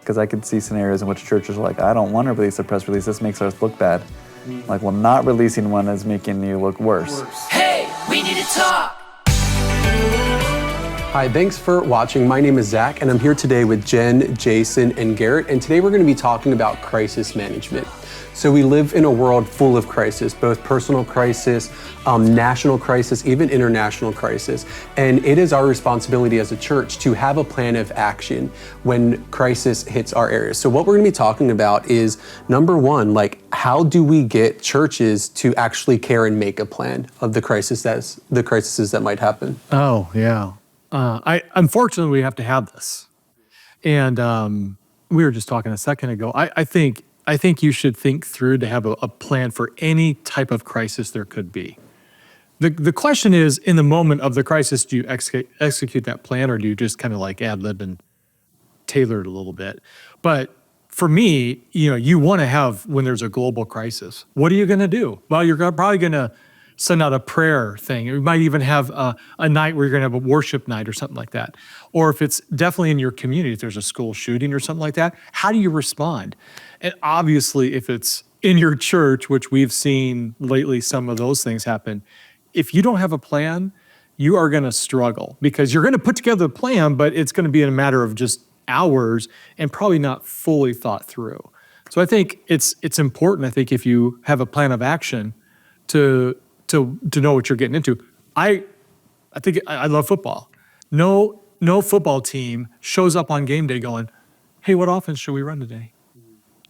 because I could see scenarios in which churches are like, I don't want to release a press release. This makes us look bad. Like, well, not releasing one is making you look worse. Hey, we need to talk. Hi, thanks for watching. My name is Zach, and I'm here today with Jenn, Jason, and Garrett, and today we're going to be talking about crisis management. So we live in a world full of crisis, both personal crisis, national crisis, even international crisis, and it is our responsibility as a church to have a plan of action when crisis hits our area. So what we're going to be talking about is, number one, like, how do we get churches to actually care and make a plan of the crises that might happen? Oh, yeah. Unfortunately, we have to have this. And we were just talking a second ago. I think you should think through to have a plan for any type of crisis there could be. The question is, in the moment of the crisis, do you execute that plan, or do you just kind of like ad-lib and tailor it a little bit? But for me, you want to have, when there's a global crisis, what are you going to do? Well, you're probably going to send out a prayer thing. You might even have a night where you're going to have a worship night or something like that. Or if it's definitely in your community, if there's a school shooting or something like that, how do you respond? And obviously, if it's in your church, which we've seen lately some of those things happen, if you don't have a plan, you are going to struggle, because you're going to put together a plan, but it's going to be in a matter of just hours and probably not fully thought through. So I think it's important, I think, if you have a plan of action to know what you're getting into. I think I love football. No football team shows up on game day going, hey, what offense should we run today?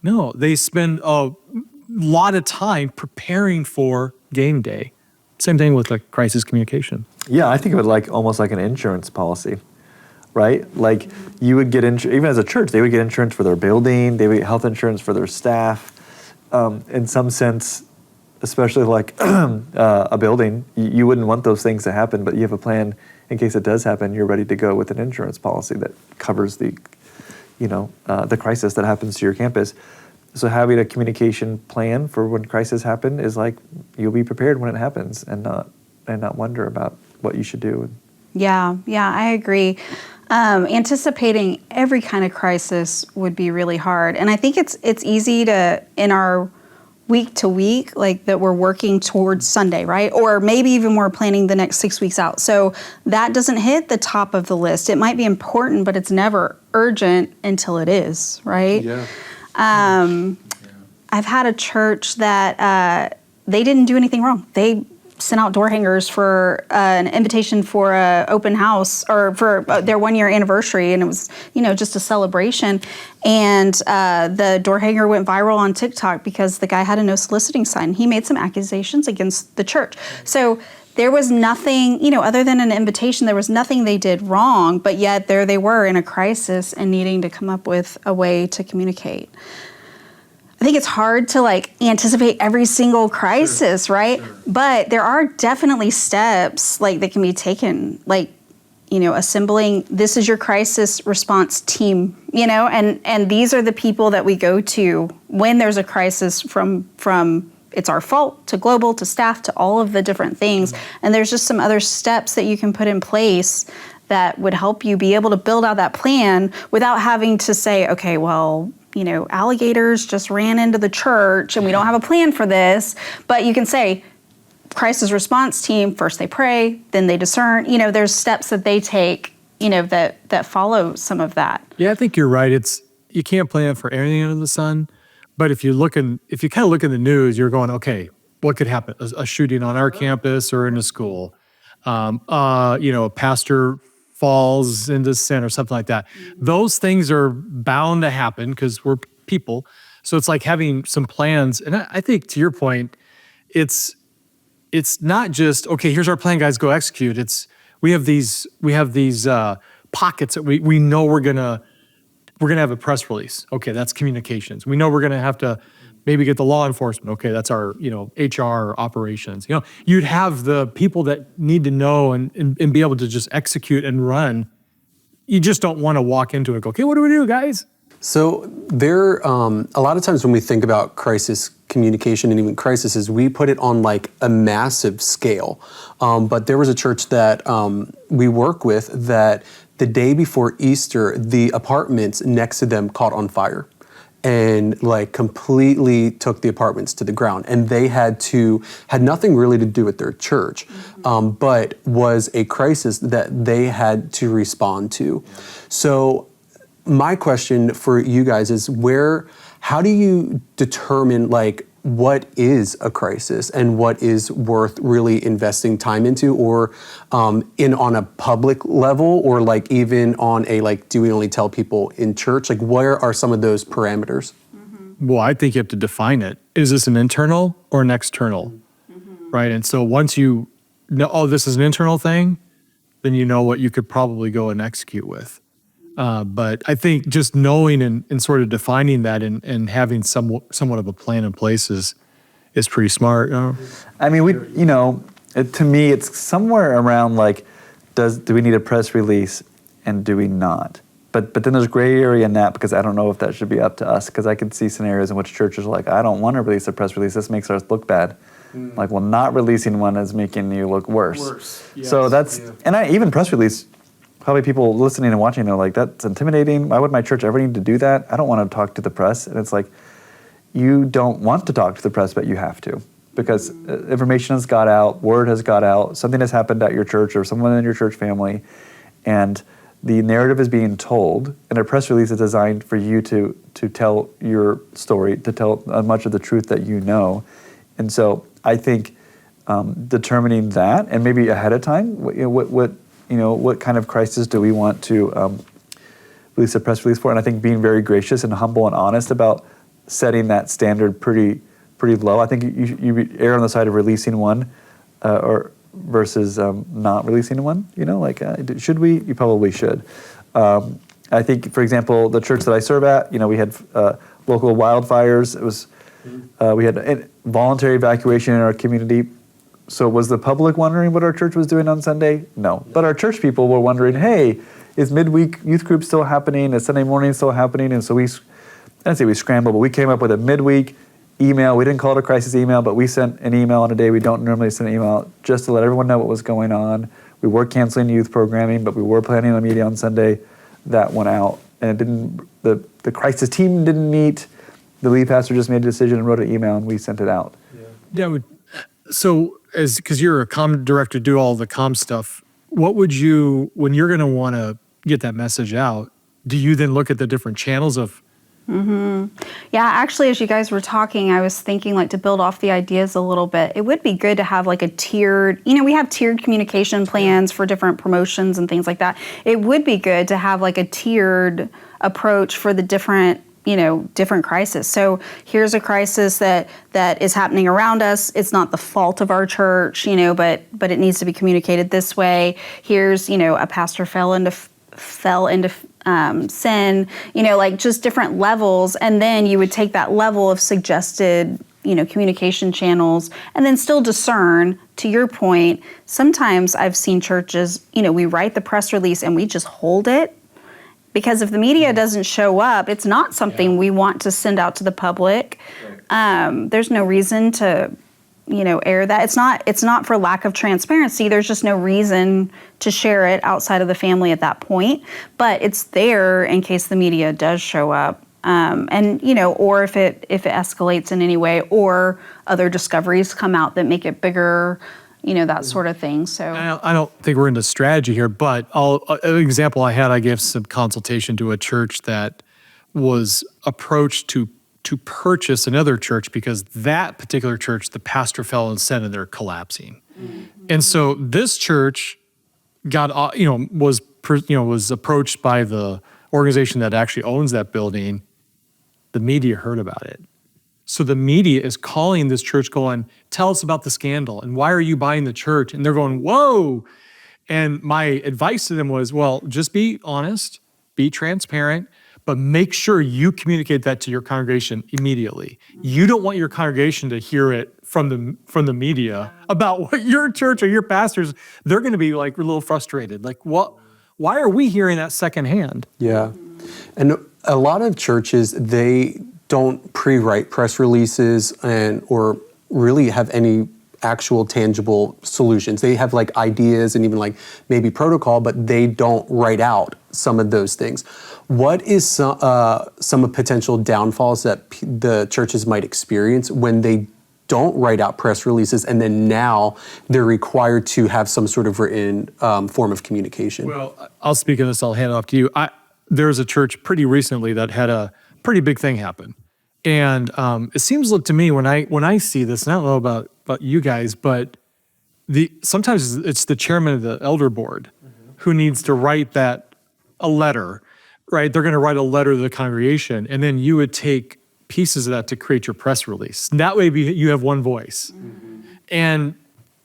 No, they spend a lot of time preparing for game day. Same thing with like crisis communication. Yeah, I think of it almost like an insurance policy, right? Like, you would get even as a church, they would get insurance for their building, they would get health insurance for their staff. In some sense, especially like a building, you wouldn't want those things to happen, but you have a plan in case it does happen. You're ready to go with an insurance policy that covers the crisis that happens to your campus. So having a communication plan for when crises happen is like, you'll be prepared when it happens and not wonder about what you should do. Yeah, I agree. Anticipating every kind of crisis would be really hard, and I think it's easy to, in our week to week, like that we're working towards Sunday, right? Or maybe even we're planning the next 6 weeks out. So that doesn't hit the top of the list. It might be important, but it's never urgent until it is, right? Yeah. I've had a church that they didn't do anything wrong. They sent out door hangers for an invitation for an open house, or for their 1-year anniversary, and it was, just a celebration. And the door hanger went viral on TikTok because the guy had a no soliciting sign. He made some accusations against the church. So there was nothing, other than an invitation, there was nothing they did wrong, but yet there they were in a crisis and needing to come up with a way to communicate. I think it's hard to anticipate every single crisis, right? Sure. But there are definitely steps that can be taken, assembling, this is your crisis response team, and these are the people that we go to when there's a crisis, from it's our fault to global to staff to all of the different things. Mm-hmm. And there's just some other steps that you can put in place that would help you be able to build out that plan without having to say, okay, well, alligators just ran into the church and we don't have a plan for this. But you can say, crisis response team, first they pray, then they discern. There's steps that they take, that follow some of that. Yeah, I think you're right. You can't plan for everything under the sun. But if you kind of look in the news, you're going, okay, what could happen? A shooting on our campus or in a school. A pastor falls into sin or something like that. Mm-hmm. Those things are bound to happen because we're people. So it's like having some plans. And I think, to your point, it's not just, okay, here's our plan, guys, go execute. We have these pockets that we know we're gonna have a press release. Okay, that's communications. We know we're gonna have to maybe get the law enforcement. Okay, that's our HR operations. You'd have the people that need to know and be able to just execute and run. You just don't want to walk into it and go, okay, what do we do, guys? So there, a lot of times when we think about crisis communication and even crises, we put it on a massive scale. But there was a church that we work with that the day before Easter, the apartments next to them caught on fire and like completely took the apartments to the ground. And they had nothing really to do with their church, but was a crisis that they had to respond to. Yeah. So my question for you guys is how do you determine like what is a crisis and what is worth really investing time into, or on a public level, or like even on a like, do we only tell people in church? Like, where are some of those parameters? Well, I think you have to define it. Is this an internal or an external? Right? And so once you know, oh, this is an internal thing, then you know what you could probably go and execute with. But I think just knowing and sort of defining that and having somewhat of a plan in place is pretty smart. I mean, to me, it's somewhere around like, do we need a press release and do we not? But then there's gray area in that, because I don't know if that should be up to us, because I could see scenarios in which churches are like, I don't want to release a press release. This makes us look bad. Like, well, not releasing one is making you look worse. Yes. So and even press release, probably people listening and watching are like, that's intimidating. Why would my church ever need to do that? I don't want to talk to the press. And it's like, you don't want to talk to the press, but you have to, because information has got out, word has got out, something has happened at your church or someone in your church family, and the narrative is being told, and a press release is designed for you to tell your story, to tell much of the truth that you know. And so I think determining that, and maybe ahead of time, what kind of crisis do we want to release a press release for? And I think being very gracious and humble and honest about setting that standard pretty low. I think you err on the side of releasing one, or versus not releasing one. Should we? You probably should. I think, for example, the church that I serve at, we had local wildfires. It was we had voluntary evacuation in our community. So was the public wondering what our church was doing on Sunday? No. But our church people were wondering, hey, is midweek youth group still happening? Is Sunday morning still happening? And so I didn't say we scrambled, but we came up with a midweek email. We didn't call it a crisis email, but we sent an email on a day we don't normally send an email out, just to let everyone know what was going on. We were canceling youth programming, but we were planning a meeting on Sunday. That went out. And the crisis team didn't meet. The lead pastor just made a decision and wrote an email, and we sent it out. Yeah. So, because you're a comm director, do all the comm stuff, what would you, when you're going to want to get that message out, do you then look at the different channels of? Yeah, actually, as you guys were talking, I was thinking, like, to build off the ideas a little bit, it would be good to have like a tiered, we have tiered communication plans for different promotions and things like that. It would be good to have like a tiered approach for the different crisis. So here's a crisis that is happening around us. It's not the fault of our church, but it needs to be communicated this way. Here's, a pastor fell into sin, like just different levels. And then you would take that level of suggested, communication channels, and then still discern, to your point. Sometimes I've seen churches, we write the press release and we just hold it. Because if the media doesn't show up, it's not something we want to send out to the public. Right. There's no reason to, air that. It's not for lack of transparency. There's just no reason to share it outside of the family at that point. But it's there in case the media does show up, or if it escalates in any way, or other discoveries come out that make it bigger. That sort of thing. So I don't think we're into strategy here, but an example I gave some consultation to a church that was approached to purchase another church because that particular church, the pastor fell in sin and they're collapsing. Mm-hmm. And so this church was approached by the organization that actually owns that building. The media heard about it. So the media is calling this church going, tell us about the scandal and why are you buying the church? And they're going, whoa. And my advice to them was, well, just be honest, be transparent, but make sure you communicate that to your congregation immediately. You don't want your congregation to hear it from the media about what your church or your pastors, they're going to be like a little frustrated. Like, what? Why are we hearing that secondhand? Yeah. And a lot of churches, they don't pre-write press releases or really have any actual tangible solutions. They have like ideas and even like maybe protocol, but they don't write out some of those things. What is some potential downfalls that the churches might experience when they don't write out press releases and then now they're required to have some sort of written form of communication? Well, I'll speak of this. I'll hand it off to you. There's a church pretty recently that had a pretty big thing happen. And it seems to me when I see this, and I don't know about you guys, but sometimes it's the chairman of the elder board who needs to write a letter, right? They're going to write a letter to the congregation, and then you would take pieces of that to create your press release. That way you have one voice. And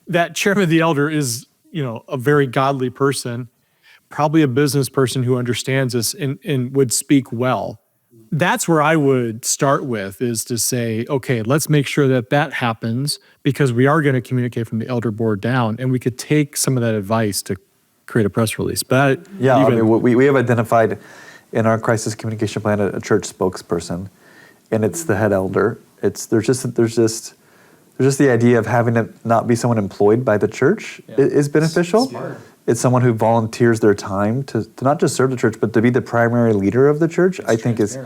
that chairman of the elder is, a very godly person, probably a business person who understands this and would speak well. That's where I would start with, is to say, okay, let's make sure that happens, because we are going to communicate from the elder board down, and we could take some of that advice to create a press release. But we have identified in our crisis communication plan a church spokesperson, and it's the head elder. There's just the idea of having it not be someone employed by the church is beneficial. Smart. It's someone who volunteers their time to not just serve the church, but to be the primary leader of the church. I think is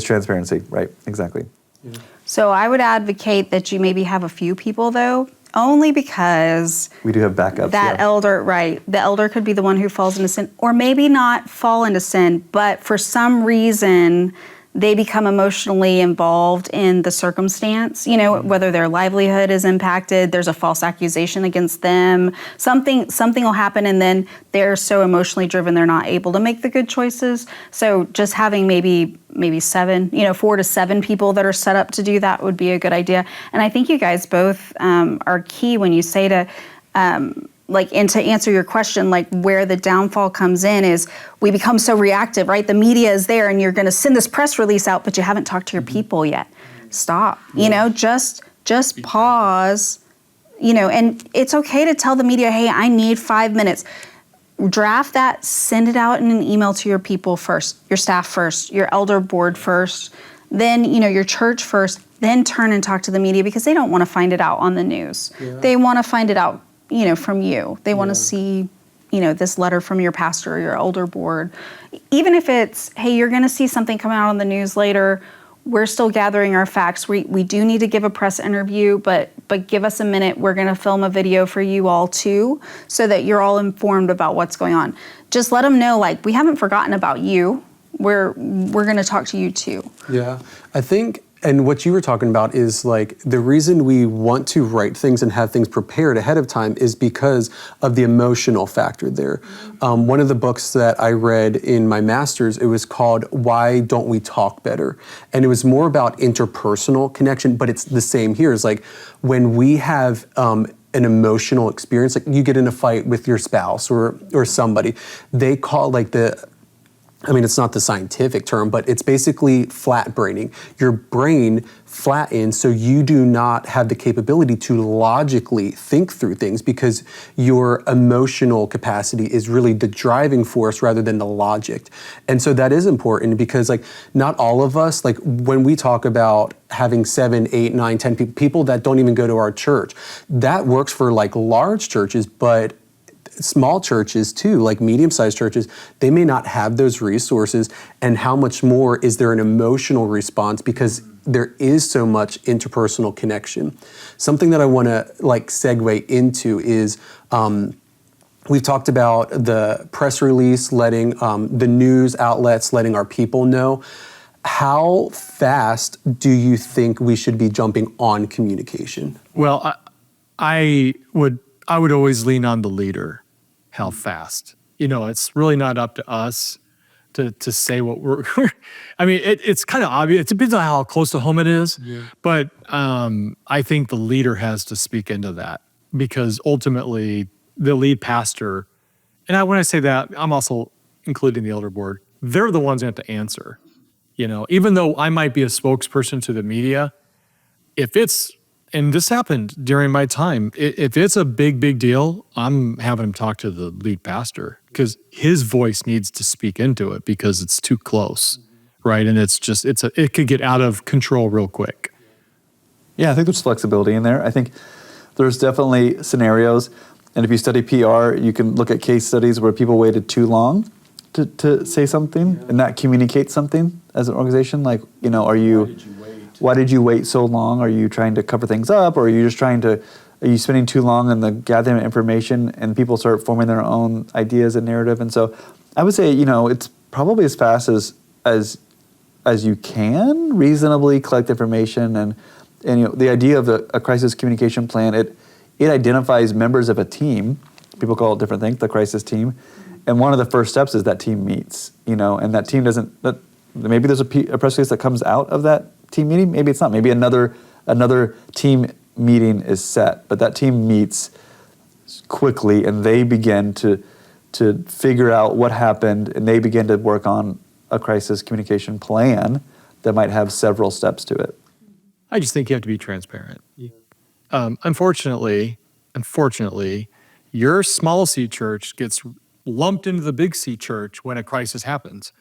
transparency, right? Exactly. Yeah. So I would advocate that you maybe have a few people, though, only because we do have backups. That elder, right? The elder could be the one who falls into sin, or maybe not fall into sin, but for some reason they become emotionally involved in the circumstance, whether their livelihood is impacted, there's a false accusation against them, something will happen, and then they're so emotionally driven they're not able to make the good choices. So just having maybe 7, 4 to 7 people that are set up to do that would be a good idea. And I think you guys both are key when you say to, and to answer your question, like where the downfall comes in is we become so reactive, right? The media is there and you're going to send this press release out, but you haven't talked to your people yet. Stop, just pause, and it's okay to tell the media, hey, I need 5 minutes. Draft that, send it out in an email to your people first, your staff first, your elder board first, then, your church first, then turn and talk to the media, because they don't want to find it out on the news. Yeah. They want to find it out from you. They want to see, this letter from your pastor or your elder board. Even if it's, hey, you're going to see something come out on the news later, we're still gathering our facts. We do need to give a press interview, but give us a minute. We're going to film a video for you all too, so that you're all informed about what's going on. Just let them know, we haven't forgotten about you. We're going to talk to you too. Yeah, I think. And what you were talking about is the reason we want to write things and have things prepared ahead of time is because of the emotional factor there. One of the books that I read in my master's, it was called Why Don't We Talk Better? And it was more about interpersonal connection, but it's the same here. It's when we have an emotional experience, you get in a fight with your spouse or somebody, they call it's not the scientific term, but it's basically flat braining. Your brain flattens so you do not have the capability to logically think through things, because your emotional capacity is really the driving force rather than the logic. And so that is important, because not all of us, when we talk about having 7, 8, 9, 10 people that don't even go to our church, that works for large churches, but small churches too, medium-sized churches, they may not have those resources. And how much more is there an emotional response, because there is so much interpersonal connection. Something that I want to segue into is we've talked about the press release, letting the news outlets, letting our people know. How fast do you think we should be jumping on communication? Well, I would always lean on the leader. How fast? It's really not up to us to say what we're. It's kind of obvious. It depends on how close to home it is. Yeah. But I think the leader has to speak into that, because ultimately the lead pastor, and when I say that, I'm also including the elder board. They're the ones that have to answer. Even though I might be a spokesperson to the media, if it's, and this happened during my time, if it's a big deal, I'm having him talk to the lead pastor, because his voice needs to speak into it, because it's too close, right? And it could get out of control real quick. Yeah, I think there's flexibility in there. I think there's definitely scenarios. And if you study PR, you can look at case studies where people waited too long to say something and not communicate something as an organization. Like, why did you wait so long? Are you trying to cover things up, or are you just are you spending too long in the gathering of information, and people start forming their own ideas and narrative? And so I would say, it's probably as fast as you can reasonably collect information. And the idea of a crisis communication plan, it identifies members of a team. People call it different things, the crisis team. And one of the first steps is that team meets, and that team maybe there's a press release that comes out of that team meeting. Maybe it's not. Maybe another team meeting is set, but that team meets quickly, and they begin to figure out what happened, and they begin to work on a crisis communication plan that might have several steps to it. I just think you have to be transparent. Unfortunately, your small C church gets lumped into the big C church when a crisis happens.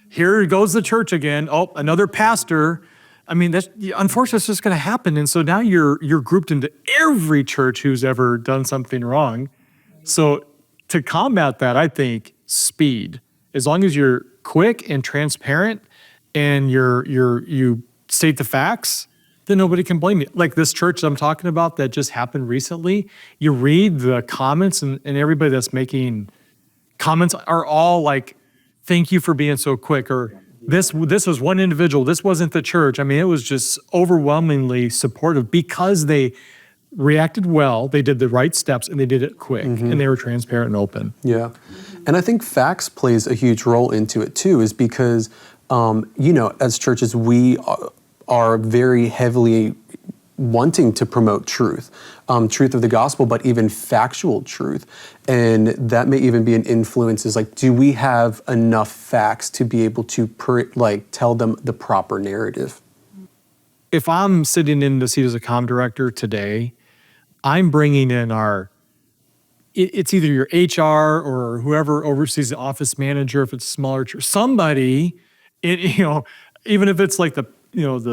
Here goes the church again. Oh, another pastor. I mean, unfortunately, it's just going to happen. And so now you're grouped into every church who's ever done something wrong. So to combat that, I think speed. As long as you're quick and transparent and you state the facts, then nobody can blame you. Like this church I'm talking about that just happened recently, you read the comments and everybody that's making comments are all like, thank you for being so quick, or this was one individual, this wasn't the church. I mean, it was just overwhelmingly supportive because they reacted well, they did the right steps, and they did it quick, and they were transparent and open. Yeah. And I think facts plays a huge role into it too, is because, as churches, we are very heavily wanting to promote truth of the gospel, but even factual truth. And that may even be an influence, is like, do we have enough facts to be able to tell them the proper narrative? If I'm sitting in the seat as a comm director today, I'm bringing in it's either your HR or whoever oversees the office manager, if it's a smaller church, somebody, even if it's like the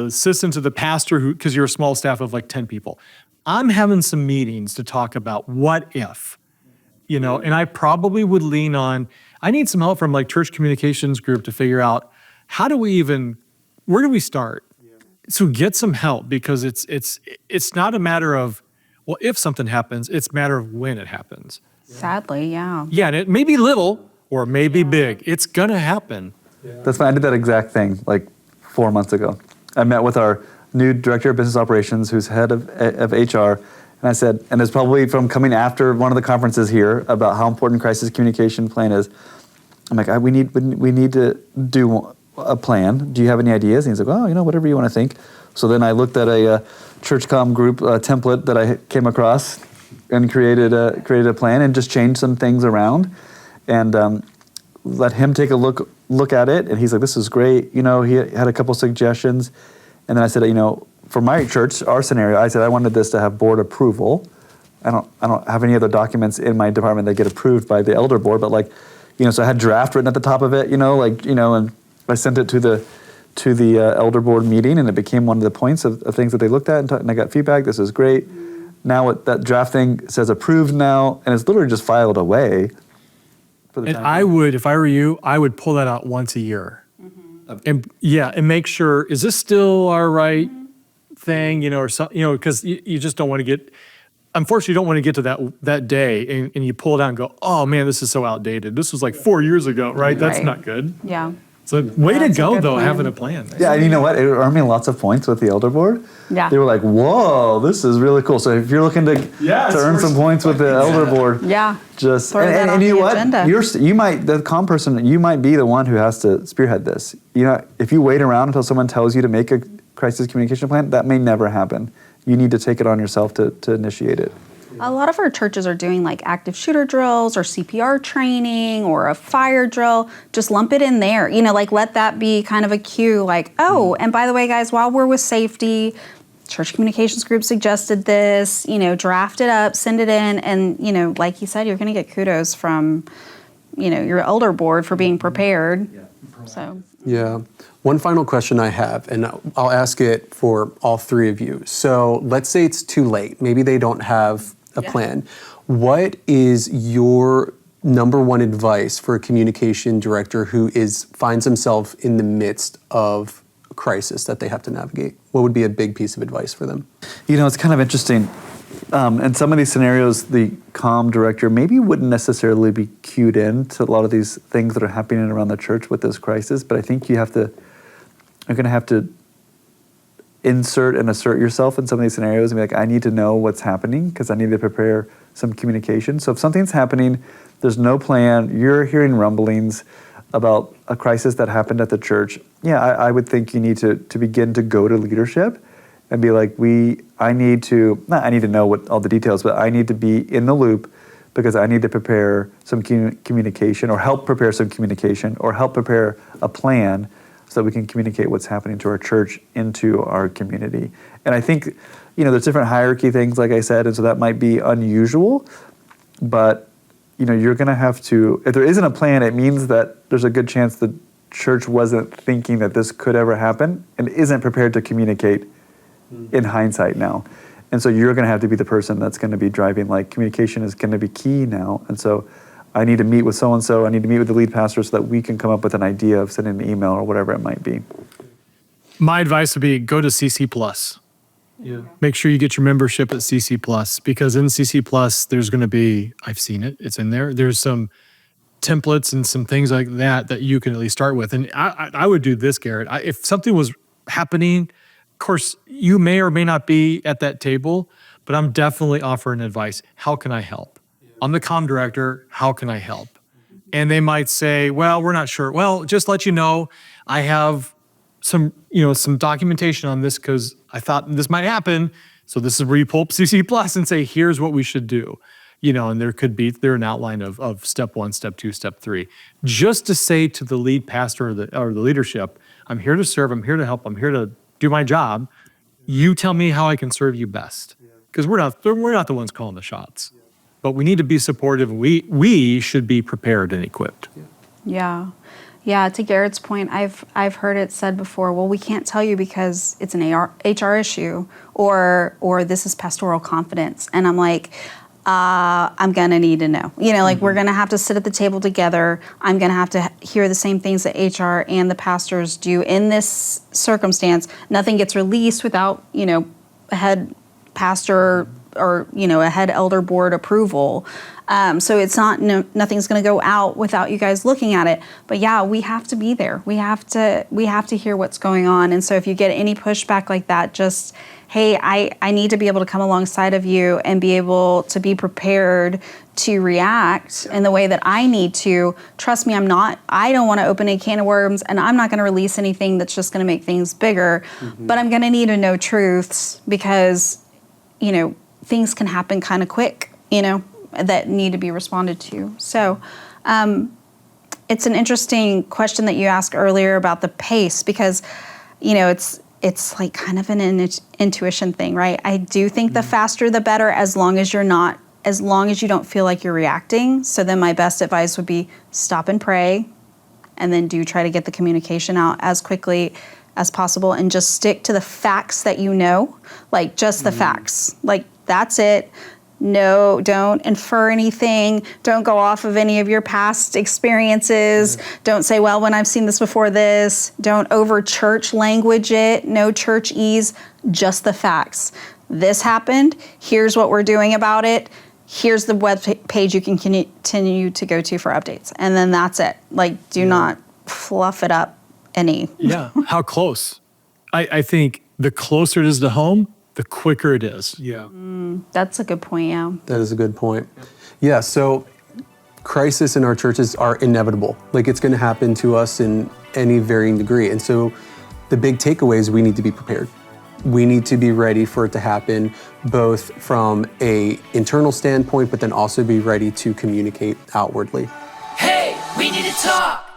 assistant to the pastor, because you're a small staff of like 10 people, I'm having some meetings to talk about what if, and I probably would lean on, I need some help from like church communications group to figure out where do we start? Yeah. So get some help, because it's not a matter of, well, if something happens, it's a matter of when it happens. Sadly, yeah. Yeah, and it may be little or it may be big. It's gonna happen. Yeah. That's fine. I did that exact thing like 4 months ago. I met with our new director of business operations, who's head of HR, and I said, and it's probably from coming after one of the conferences here about how important crisis communication plan is. I'm like, we need to do a plan. Do you have any ideas? And he's like, oh, whatever you want to think. So then I looked at a church comm group template that I came across and created a plan and just changed some things around, and let him take a look at it. And he's like, this is great. He had a couple suggestions. And then I said, for my church, our scenario, I said I wanted this to have board approval. I don't have any other documents in my department that get approved by the elder board, but so I had draft written at the top of it, and I sent it to the elder board meeting, and it became one of the points of things that they looked at, and I got feedback. This is great. Now that draft thing says approved now, and it's literally just filed away. And I would, if I were you, I would pull that out once a year. And make sure, is this still our right thing, or something, because you just don't want to get, unfortunately, you don't want to get to that day and you pull it out and go, oh man, this is so outdated. This was like 4 years ago, right? That's not good. Yeah. So way to go, though, plan. having a plan. Yeah, and you know what? It earned me lots of points with the elder board. Yeah. They were like, whoa, this is really cool. So if you're looking to earn some points with the elder board, just throw that on and you know the what? agenda. You might, the comm person, you might be the one who has to spearhead this. If you wait around until someone tells you to make a crisis communication plan, that may never happen. You need to take it on yourself to initiate it. A lot of our churches are doing like active shooter drills or CPR training or a fire drill. Just lump it in there. Let that be kind of a cue, like, oh, and by the way, guys, while we're with safety, church communications group suggested this, draft it up, send it in, and, like you said, you're going to get kudos from, your elder board for being prepared. Yeah. So Yeah. One final question I have, and I'll ask it for all three of you. So let's say it's too late. Maybe they don't have a plan. What is your number one advice for a communication director who finds himself in the midst of a crisis that they have to navigate? What would be a big piece of advice for them? It's kind of interesting. In some of these scenarios, the comm director maybe wouldn't necessarily be cued in to a lot of these things that are happening around the church with this crisis, but I think you're going to have to insert and assert yourself in some of these scenarios and be like, I need to know what's happening because I need to prepare some communication. So if something's happening, there's no plan, you're hearing rumblings about a crisis that happened at the church, I would think you need to begin to go to leadership and be like, I need to know what all the details, but I need to be in the loop because I need to prepare some communication or help prepare some communication or help prepare a plan so that we can communicate what's happening to our church into our community. And I think, there's different hierarchy things, like I said, and so that might be unusual, but you're gonna have to, if there isn't a plan, it means that there's a good chance the church wasn't thinking that this could ever happen and isn't prepared to communicate in hindsight now. And so you're going to have to be the person that's going to be driving, like, communication is going to be key now. And so I need to meet with so-and-so, I need to meet with the lead pastor so that we can come up with an idea of sending an email or whatever it might be. My advice would be go to CC Plus. Yeah. Make sure you get your membership at CC Plus, because in CC Plus, there's going to be, I've seen it, it's in there. There's some templates and some things like that you can at least start with. And I would do this, Garrett. If something was happening, of course, you may or may not be at that table, but I'm definitely offering advice. How can I help? I'm the comm director. How can I help? And they might say, well, we're not sure. Well, just let you know, I have some documentation on this because I thought this might happen. So this is where you pull up CC Plus and say, here's what we should do. And there could be an outline of step 1, step 2, step 3, just to say to the lead pastor or the leadership, I'm here to serve, I'm here to help, I'm here to do my job. You tell me how I can serve you best, because we're not the ones calling the shots, but we need to be supportive. We should be prepared and equipped. Yeah. To Garrett's point, I've heard it said before. Well, we can't tell you because it's an HR issue, or this is pastoral confidence, and I'm like, I'm gonna need to know. We're gonna have to sit at the table together. I'm gonna have to hear the same things that HR and the pastors do in this circumstance. Nothing gets released without, a head pastor or a head elder board approval. So it's not, nothing's gonna go out without you guys looking at it. But yeah, we have to be there. We have to hear what's going on. And so if you get any pushback like that, just, hey, I need to be able to come alongside of you and be able to be prepared to react in the way that I need to. Trust me, I don't want to open a can of worms, and I'm not going to release anything that's just going to make things bigger, but I'm going to need to know truths because, things can happen kind of quick, that need to be responded to. So it's an interesting question that you asked earlier about the pace, because, it's like kind of an intuition thing, right? I do think the faster the better, as long as you don't feel like you're reacting. So then my best advice would be stop and pray, and then do try to get the communication out as quickly as possible, and just stick to the facts that like just the facts. Like, that's it. No, don't infer anything. Don't go off of any of your past experiences. Don't say, well, when I've seen this before this. Don't over church language it. No churchese, just the facts. This happened. Here's what we're doing about it. Here's the web page you can continue to go to for updates. And then that's it. Like, do not fluff it up any. Yeah, how close? I think the closer it is to home, the quicker it is. Yeah. That's a good point, yeah. That is a good point. Yeah, so crisis in our churches are inevitable. Like, it's going to happen to us in any varying degree. And so the big takeaway is we need to be prepared. We need to be ready for it to happen, both from an internal standpoint, but then also be ready to communicate outwardly. Hey, we need to talk.